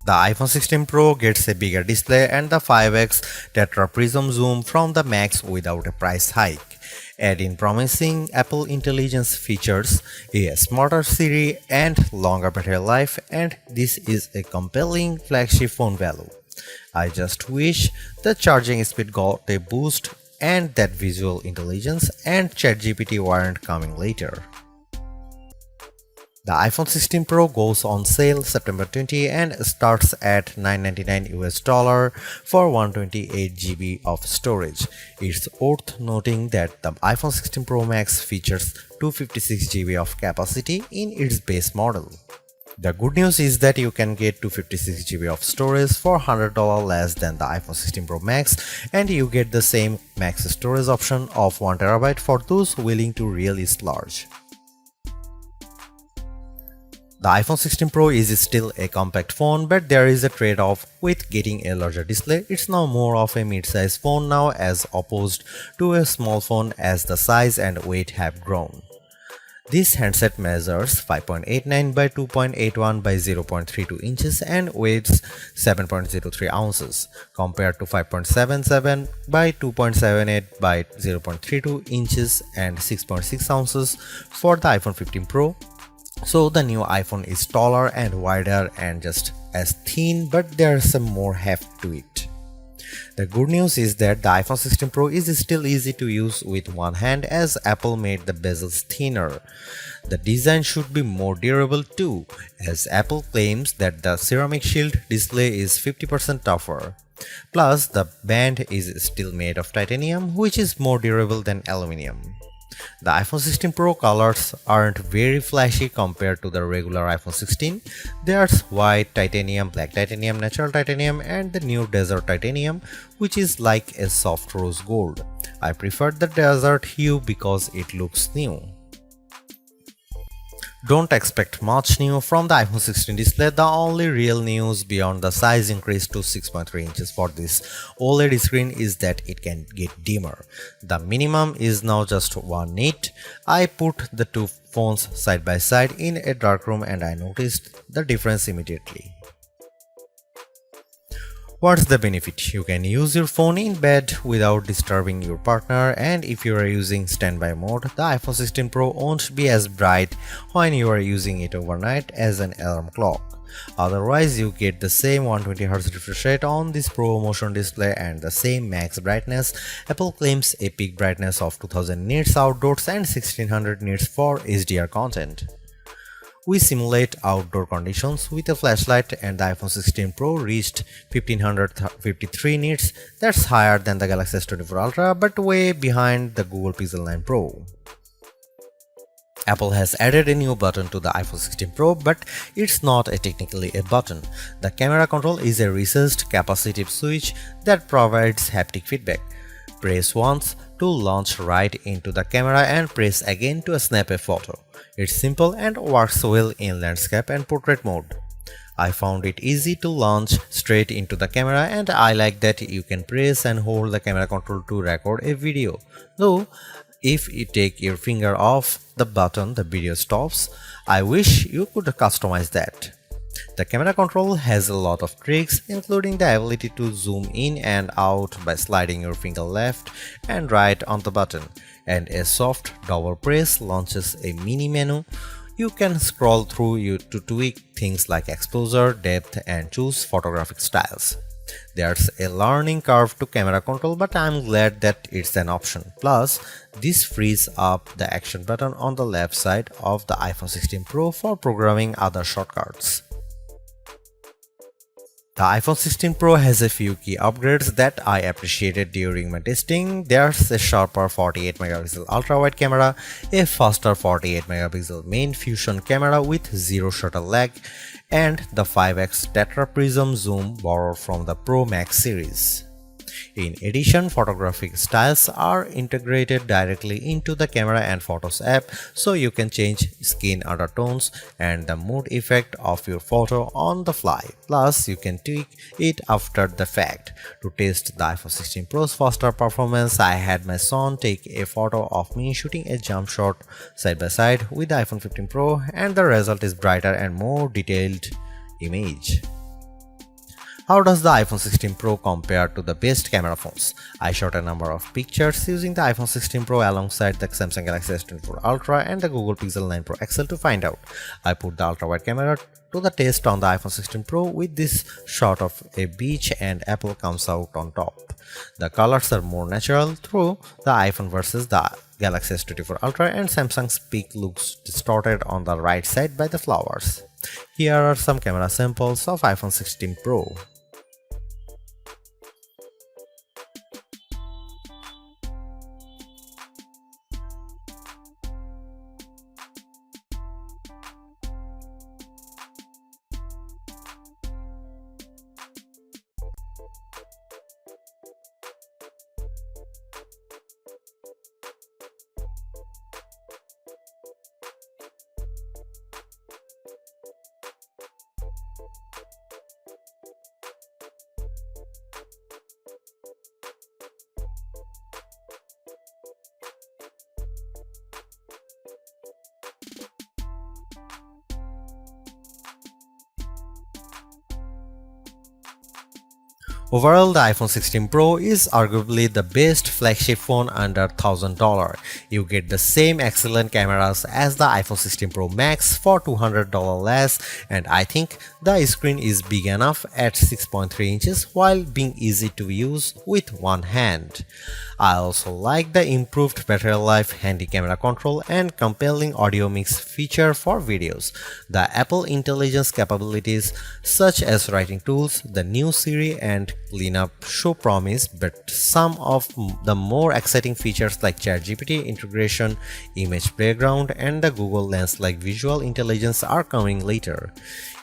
The iPhone 16 Pro gets a bigger display and the 5x tetra prism zoom from the Max without a price hike. Add in promising Apple Intelligence features, a smarter Siri and longer battery life, and this is a compelling flagship phone value. I just wish the charging speed got a boost and that visual intelligence and ChatGPT weren't coming later. The iPhone 16 Pro goes on sale September 20 and starts at $999 for 128 GB of storage. It's worth noting that the iPhone 16 Pro Max features 256 GB of capacity in its base model. The good news is that you can get 256 GB of storage for $100 less than the iPhone 16 Pro Max, and you get the same max storage option of 1 TB for those willing to really splurge. The iPhone 16 Pro is still a compact phone, but there is a trade-off with getting a larger display. It's now more of a mid-size phone now as opposed to a small phone as the size and weight have grown. This handset measures 5.89 by 2.81 by 0.32 inches and weighs 7.03 ounces compared to 5.77 by 2.78 by 0.32 inches and 6.6 ounces for the iPhone 15 Pro. So the new iPhone is taller and wider and just as thin, but there's some more heft to it. The good news is that the iPhone 16 Pro is still easy to use with one hand as Apple made the bezels thinner. The design should be more durable too, as Apple claims that the ceramic shield display is 50% tougher. Plus, the band is still made of titanium, which is more durable than aluminum. The iPhone 16 Pro colors aren't very flashy compared to the regular iPhone 16. There's white titanium, black titanium, natural titanium, and the new desert titanium, which is like a soft rose gold. I prefer the desert hue because it looks new. Don't expect much new from the iPhone 16 display. The only real news beyond the size increase to 6.3 inches for this OLED screen is that it can get dimmer. The minimum is now just 1 nit. I put the two phones side by side in a dark room and I noticed the difference immediately. What's the benefit? You can use your phone in bed without disturbing your partner, and if you are using standby mode, the iPhone 16 Pro won't be as bright when you are using it overnight as an alarm clock. Otherwise, you get the same 120Hz refresh rate on this Pro Motion display and the same max brightness. Apple claims a peak brightness of 2000 nits outdoors and 1600 nits for HDR content. We simulate outdoor conditions with a flashlight and the iPhone 16 Pro reached 1553 nits. That's higher than the Galaxy S24 Ultra but way behind the Google Pixel 9 Pro. Apple has added a new button to the iPhone 16 Pro, but it's not technically a button. The camera control is a recessed capacitive switch that provides haptic feedback. Press once to launch right into the camera and press again to snap a photo. It's simple and works well in landscape and portrait mode. I found it easy to launch straight into the camera and I like that you can press and hold the camera control to record a video. Though, if you take your finger off the button, the video stops. I wish you could customize that. The camera control has a lot of tricks, including the ability to zoom in and out by sliding your finger left and right on the button, and a soft double press launches a mini menu. You can scroll through to tweak things like exposure, depth, and choose photographic styles. There's a learning curve to camera control, but I'm glad that it's an option. Plus, this frees up the action button on the left side of the iPhone 16 Pro for programming other shortcuts. The iPhone 16 Pro has a few key upgrades that I appreciated during my testing. There's a sharper 48MP ultra-wide camera, a faster 48MP main fusion camera with zero shutter lag, and the 5x tetra prism zoom borrowed from the Pro Max series. In addition, photographic styles are integrated directly into the Camera and Photos app, so you can change skin undertones and the mood effect of your photo on the fly. Plus, you can tweak it after the fact. To test the iPhone 16 Pro's faster performance, I had my son take a photo of me shooting a jump shot side by side with the iPhone 15 Pro, and the result is brighter and more detailed image. How does the iPhone 16 Pro compare to the best camera phones? I shot a number of pictures using the iPhone 16 Pro alongside the Samsung Galaxy S24 Ultra and the Google Pixel 9 Pro XL to find out. I put the ultra-wide camera to the test on the iPhone 16 Pro with this shot of a beach and Apple comes out on top. The colors are more natural through the iPhone versus the Galaxy S24 Ultra, and Samsung's peak looks distorted on the right side by the flowers. Here are some camera samples of iPhone 16 Pro. Overall, the iPhone 16 Pro is arguably the best flagship phone under $1,000. You get the same excellent cameras as the iPhone 16 Pro Max for $200 less, and I think the screen is big enough at 6.3 inches while being easy to use with one hand. I also like the improved battery life, handy camera control, and compelling audio mix feature for videos. The Apple Intelligence capabilities such as writing tools, the new Siri, and cleanup show promise, but some of the more exciting features like ChatGPT integration, image background, and the Google Lens like visual intelligence are coming later.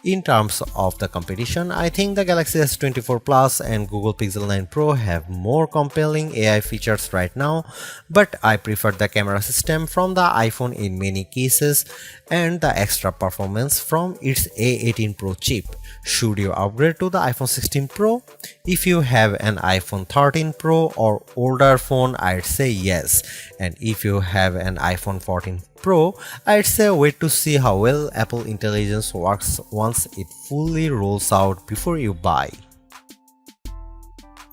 In terms of the competition, I think the Galaxy S24 Plus and Google Pixel 9 Pro have more compelling AI features right now, but I prefer the camera system from the iPhone in many cases and the extra performance from its A18 Pro chip. Should you upgrade to the iPhone 16 Pro? If you have an iPhone 13 Pro or older phone, I'd say yes. And if you have an iPhone 14 Pro, I'd say wait to see how well Apple Intelligence works once it fully rolls out before you buy.